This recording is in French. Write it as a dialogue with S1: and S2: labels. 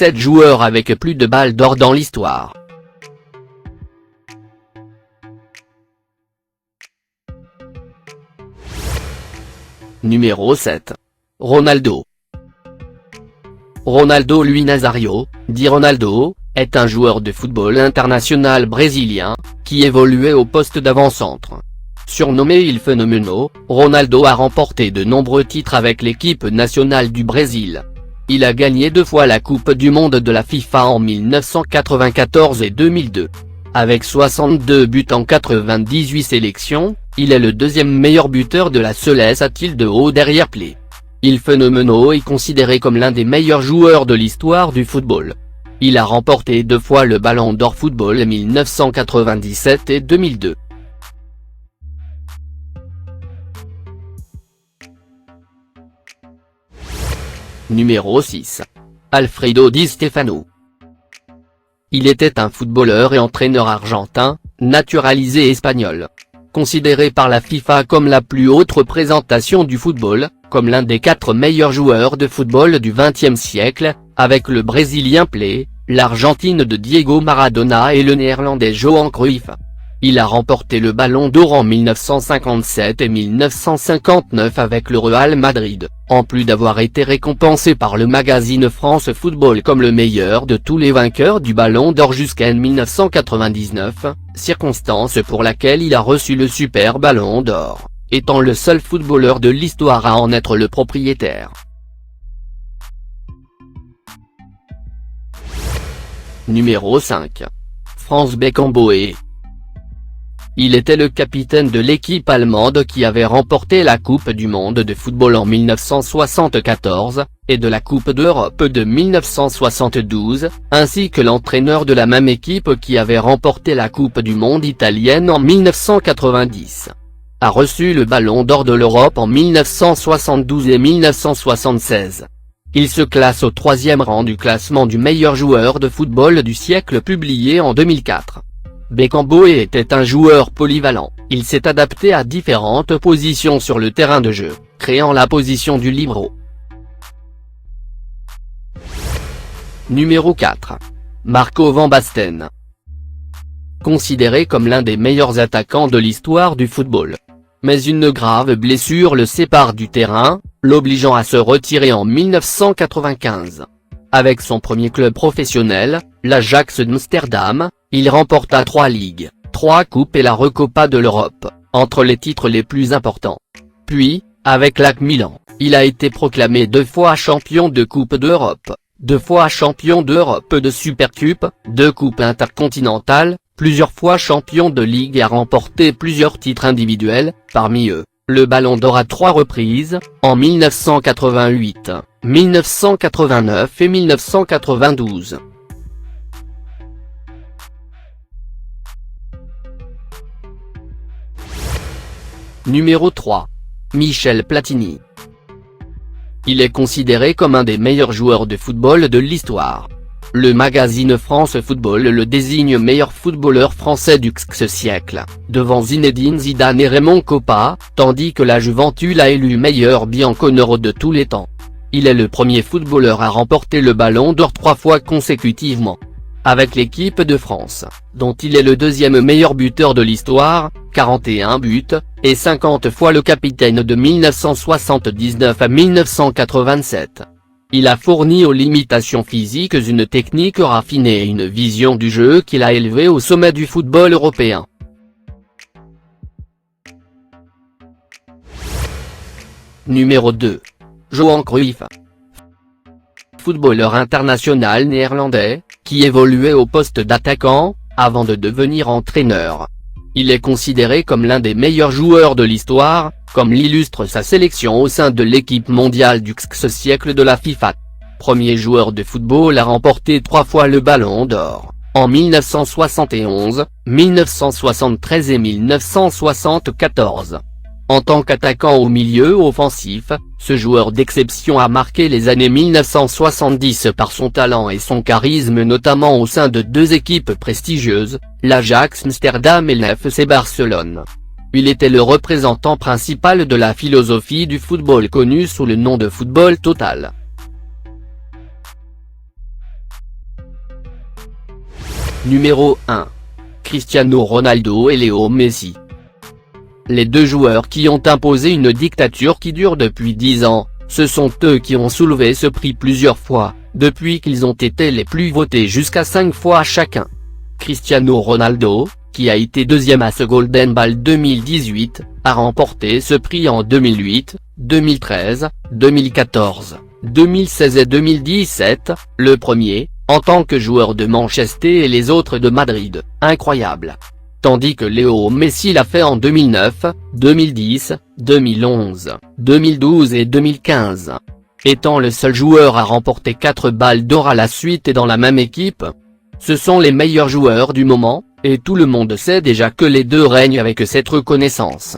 S1: 7 joueurs avec plus de balles d'or dans l'histoire. Numéro 7. Ronaldo. Ronaldo Luis Nazario, dit Ronaldo, est un joueur de football international brésilien, qui évoluait au poste d'avant-centre. Surnommé Il Fenomeno, Ronaldo a remporté de nombreux titres avec l'équipe nationale du Brésil. Il a gagné 2 fois la Coupe du Monde de la FIFA en 1994 et 2002. Avec 62 buts en 98 sélections, il est le deuxième meilleur buteur de la Seleção de haut derrière Pelé. Il Fenomeno est considéré comme l'un des meilleurs joueurs de l'histoire du football. Il a remporté 2 fois le Ballon d'Or Football 1997 et 2002. Numéro 6. Alfredo Di Stefano. Il était un footballeur et entraîneur argentin, naturalisé espagnol. Considéré par la FIFA comme la plus haute représentation du football, comme l'un des 4 meilleurs joueurs de football du XXe siècle, avec le Brésilien Pelé, l'Argentine de Diego Maradona et le Néerlandais Johan Cruyff. Il a remporté le Ballon d'Or en 1957 et 1959 avec le Real Madrid, en plus d'avoir été récompensé par le magazine France Football comme le meilleur de tous les vainqueurs du Ballon d'Or jusqu'en 1999, circonstance pour laquelle il a reçu le Super Ballon d'Or, étant le seul footballeur de l'histoire à en être le propriétaire. Numéro 5. Franz Beckenbauer. Il était le capitaine de l'équipe allemande qui avait remporté la Coupe du Monde de football en 1974, et de la Coupe d'Europe de 1972, ainsi que l'entraîneur de la même équipe qui avait remporté la Coupe du Monde italienne en 1990. A reçu le Ballon d'Or de l'Europe en 1972 et 1976. Il se classe au 3e rang du classement du meilleur joueur de football du siècle publié en 2004. Beckenbauer était un joueur polyvalent, il s'est adapté à différentes positions sur le terrain de jeu, créant la position du libero. Numéro 4. Marco van Basten. Considéré comme l'un des meilleurs attaquants de l'histoire du football. Mais une grave blessure le sépare du terrain, l'obligeant à se retirer en 1995. Avec son premier club professionnel, l'Ajax d'Amsterdam, il remporta 3 ligues, 3 coupes et la Recopa de l'Europe, entre les titres les plus importants. Puis, avec l'AC Milan, il a été proclamé 2 fois champion de Coupe d'Europe, 2 fois champion d'Europe de Supercup, 2 coupes intercontinentales, plusieurs fois champion de Ligue et a remporté plusieurs titres individuels, parmi eux, le Ballon d'Or à 3 reprises, en 1988, 1989 et 1992. Numéro 3. Michel Platini. Il est considéré comme un des meilleurs joueurs de football de l'histoire. Le magazine France Football le désigne meilleur footballeur français du siècle, devant Zinedine Zidane et Raymond Kopa, tandis que la Juventus l'a élu meilleur bianconero de tous les temps. Il est le premier footballeur à remporter le Ballon d'Or 3 fois consécutivement. Avec l'équipe de France, dont il est le 2e meilleur buteur de l'histoire, 41 buts, et 50 fois le capitaine de 1979 à 1987. Il a fourni aux limitations physiques une technique raffinée et une vision du jeu qui l'a élevé au sommet du football européen. Numéro 2. Johan Cruyff. Footballeur international néerlandais, qui évoluait au poste d'attaquant, avant de devenir entraîneur. Il est considéré comme l'un des meilleurs joueurs de l'histoire, comme l'illustre sa sélection au sein de l'équipe mondiale du siècle de la FIFA. Premier joueur de football à remporter 3 fois le Ballon d'Or, en 1971, 1973 et 1974. En tant qu'attaquant au milieu offensif, ce joueur d'exception a marqué les années 1970 par son talent et son charisme notamment au sein de 2 équipes prestigieuses, l'Ajax Amsterdam et l'FC Barcelone. Il était le représentant principal de la philosophie du football connue sous le nom de football total. Numéro 1. Cristiano Ronaldo et Léo Messi. Les deux joueurs qui ont imposé une dictature qui dure depuis 10 ans, ce sont eux qui ont soulevé ce prix plusieurs fois, depuis qu'ils ont été les plus votés jusqu'à 5 fois chacun. Cristiano Ronaldo, qui a été deuxième à ce Golden Ball 2018, a remporté ce prix en 2008, 2013, 2014, 2016 et 2017, le premier, en tant que joueur de Manchester et les autres de Madrid, incroyable. Tandis que Léo Messi l'a fait en 2009, 2010, 2011, 2012 et 2015. Étant le seul joueur à remporter 4 balles d'or à la suite et dans la même équipe. Ce sont les meilleurs joueurs du moment, et tout le monde sait déjà que les deux règnent avec cette reconnaissance.